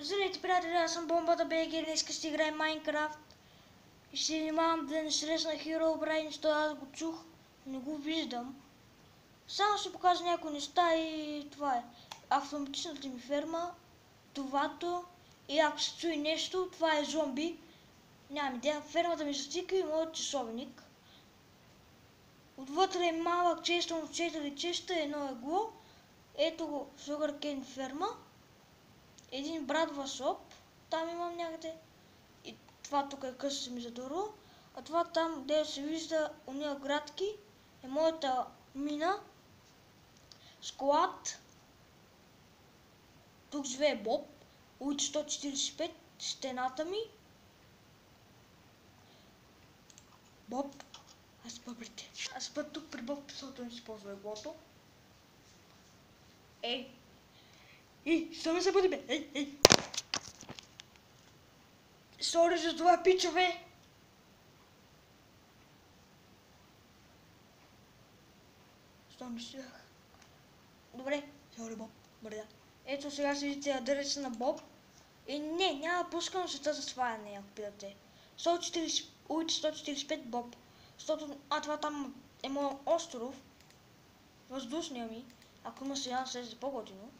Здравейте, приятели, аз съм Бомбата БГ, днес ще играем Майнкрафт. И ще внимавам да не срещна Herobrine, защото аз го чух, не го виждам. Само ще покажа някои неща и това е. Автоматичната ми ферма, товато и ако се чуи нещо, това е зомби. Нямам идея, фермата ми застика и моят часовник. Отвътре е малък честън от 4 честа, едно егло. Ето го, Sugarcane ферма. Един брат Васоп, там имам някъде. И това тук е къса ми задурило. А това там, де се вижда уния градки, е моята мина. Склад. Тук живее Боб. Улица 145, стената ми. Боб. Аз спа тук при Боб, защото не си ползва еглото. Ей, що ме събуди, бе? Ей. Сори за това, пичове. Що ми сях? Добре, сори Боб, бърда. Ето сега ще видите адреса на Боб. И не, няма да пускам света за сваляне, ако питате. Улица 145 Боб. Защото, това там е моят остров. Въздушния ми. Ако има сега да слезе по-годино.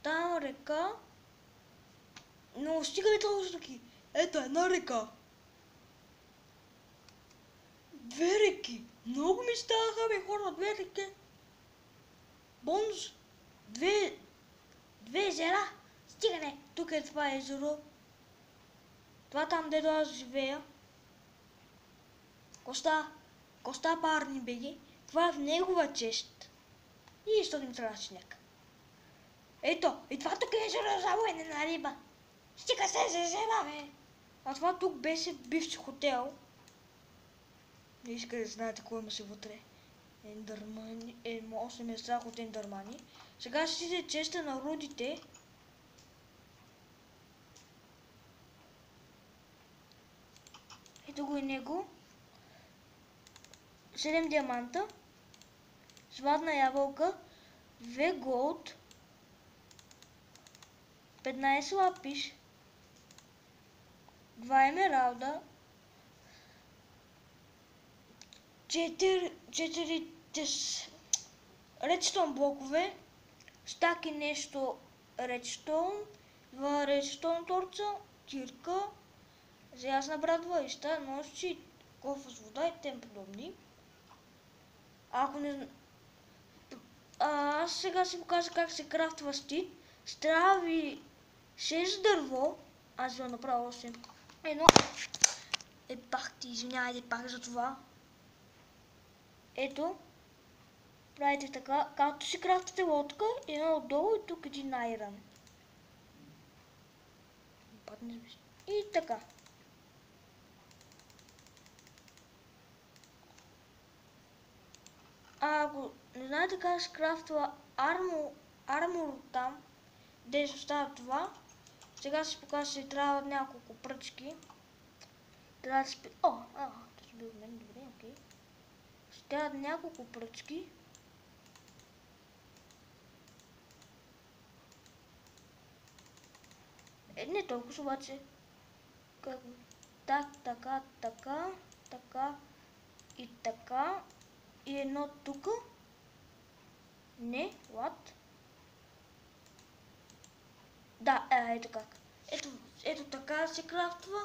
Там река. Но стига ли толкова таки? Ето една река. Две реки. Много ми ставаха, бе, хора, две реки. Бонус. Две езера. Стигане. Тук е това езеро. Това там, дето аз живея. Коста парни беги. Това е в негова чест. И що ми трябва сняг. Ето, и това тук е езеро за ловене на риба. Стига се за езера, бе. А това тук беше бивш хотел. Не иска да знаете кой има си вътре. Ендърмани. 8 е страх от ендърмани. Сега ще си честа на рудите. Ето го и него. 7 диаманта. Златна ябълка. 2 голд. 15 лапиш. 2 емералда. 4 редстоун блокове. Стаки нещо редстоун. 2 редстоун торца. Кирка. За аз набра 20, нощи, кофа с вода и тем подобни. Ако не... Аз сега си покажа как се крафтва стит. Трябва ви 6 дърво. Аз ви го направя 8. Едно. Пах ти, извинявайте пак за това. Ето. Правите така, както си крафтате лодка, едно отдолу и тук един айрън. И така. Ако не знаете как се крафтва армор там, де се остава това, сега ще покажа, че трябва няколко пръчки. Трябва да спи... това ще бил в мен, добре, окей. Ще трябва няколко пръчки. Не толкова, обаче. Така и така. И едно тук. Не, what? Да, ето как. Ето така се крафтва.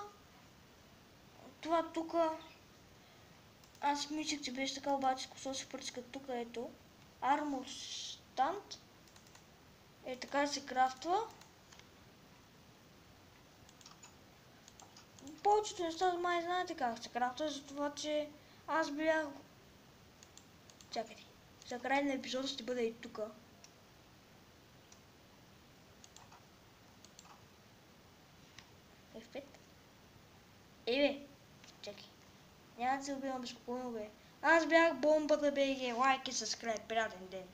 Това тук. Аз мислех, че беше така, обаче косо се пръска тук, ето. Армор стант. Така се крафтва. Повечето неща май знаете как се крафтва, затова че аз бях... Чакайте, за край на епизода ще бъде и тук. F5. Бе, чакай. Няма да се убивам безпокойно, бе. Аз бях Бомбата БГ, лайк и subscribe, приятен ден.